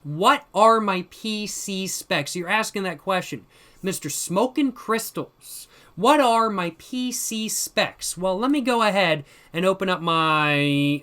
What are my PC specs? You're asking that question. Mr. Smokin' Crystals. What are my PC specs? Well, let me go ahead and open up my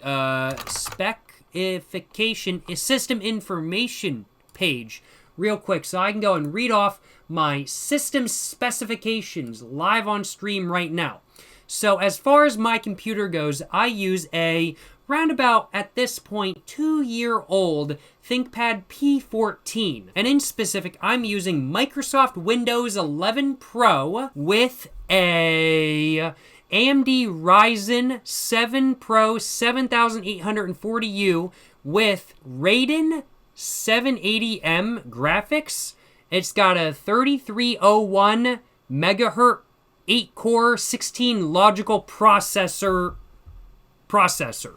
specification system information page real quick so I can go and read off my system specifications live on stream right now. So as far as my computer goes, I use a roundabout, at this point, 2-year-old ThinkPad P14. And in specific, I'm using Microsoft Windows 11 Pro with a AMD Ryzen 7 Pro 7840U with Radeon 780M graphics. It's got a 3301 megahertz 8-core 16 logical processor.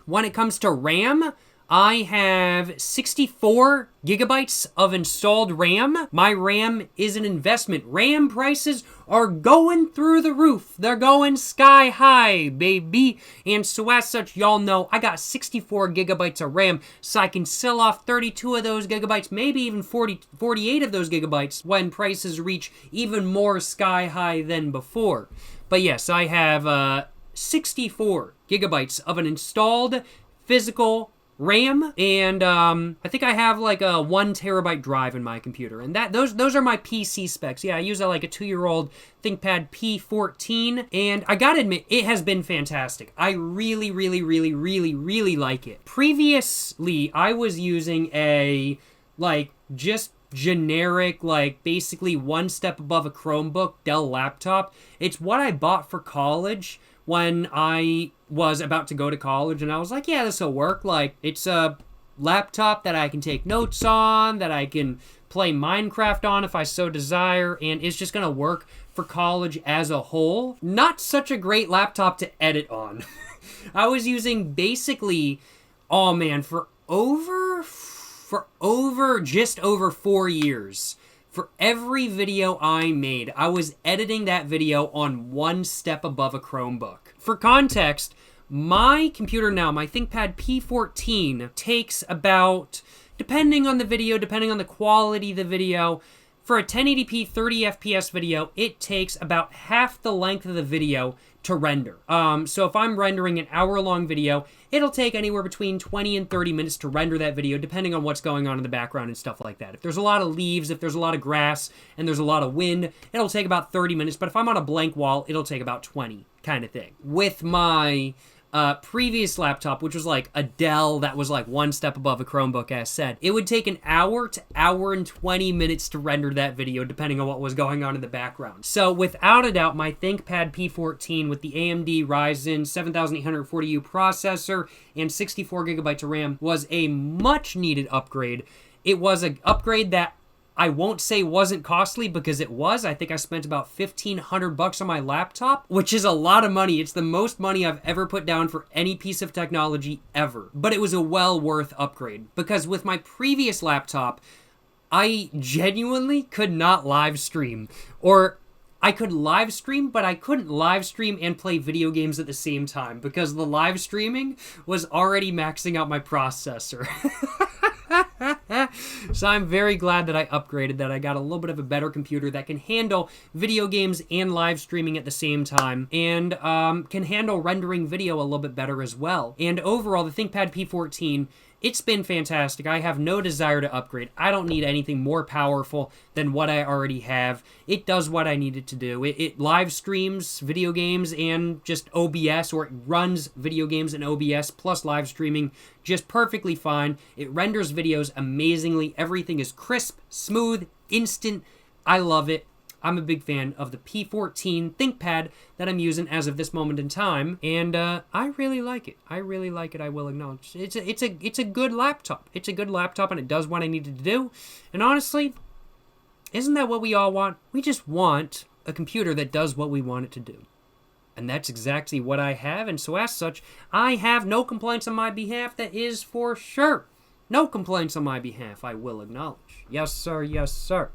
When it comes to RAM, I have 64 gigabytes of installed RAM. My RAM is an investment. RAM prices are going through the roof. They're going sky high, baby. And so as such, y'all know I got 64 gigabytes of RAM, so I can sell off 32 of those gigabytes, maybe even 48 of those gigabytes when prices reach even more sky high than before. But yes, I have 64 gigabytes of an installed physical RAM, and I think I have like a 1 terabyte drive in my computer, and those are my PC specs. Yeah, I use like a 2-year-old ThinkPad P14, and I gotta admit, it has been fantastic. I really like it. Previously, I was using a just generic, basically one step above a Chromebook Dell laptop. It's what I bought for college when I was about to go to college, and I was like, yeah, this will work. It's a laptop that I can take notes on, that I can play Minecraft on if I so desire, and it's just gonna work for college as a whole. Not such a great laptop to edit on. I was using basically, oh man, for just over 4 years. For every video I made, I was editing that video on one step above a Chromebook. For context, my computer now, my ThinkPad P14, takes about, depending on the video, depending on the quality of the video, for a 1080p 30 FPS video, it takes about half the length of the video to render. So if I'm rendering an hour-long video, it'll take anywhere between 20 and 30 minutes to render that video, depending on what's going on in the background and stuff like that. If there's a lot of leaves, if there's a lot of grass, and there's a lot of wind, it'll take about 30 minutes. But if I'm on a blank wall, it'll take about 20, kind of thing. With my previous laptop, which was like a Dell that was like one step above a Chromebook, as said, it would take an hour to hour and 20 minutes to render that video, depending on what was going on in the background. So without a doubt, my ThinkPad P14 with the AMD Ryzen 7840U processor and 64 gigabytes of RAM was a much needed upgrade. It was an upgrade that I won't say wasn't costly, because it was. I think I spent about $1,500 on my laptop, which is a lot of money. It's the most money I've ever put down for any piece of technology ever. But it was a well worth upgrade, because with my previous laptop, I genuinely could not live stream. Or I could live stream, but I couldn't live stream and play video games at the same time, because the live streaming was already maxing out my processor. So I'm very glad that I upgraded, that I got a little bit of a better computer that can handle video games and live streaming at the same time, and can handle rendering video a little bit better as well. And overall, the ThinkPad P14, it's been fantastic. I have no desire to upgrade. I don't need anything more powerful than what I already have. It does what I need it to do. It live streams video games and just OBS, or it runs video games and OBS plus live streaming just perfectly fine. It renders videos amazingly. Everything is crisp, smooth, instant. I love it. I'm a big fan of the P14 ThinkPad that I'm using as of this moment in time, and I really like it. I really like it, I will acknowledge. It's a good laptop. It's a good laptop, and it does what I needed to do. And honestly, isn't that what we all want? We just want a computer that does what we want it to do. And that's exactly what I have, and so as such, I have no complaints on my behalf, that is for sure. No complaints on my behalf, I will acknowledge. Yes, sir, yes, sir.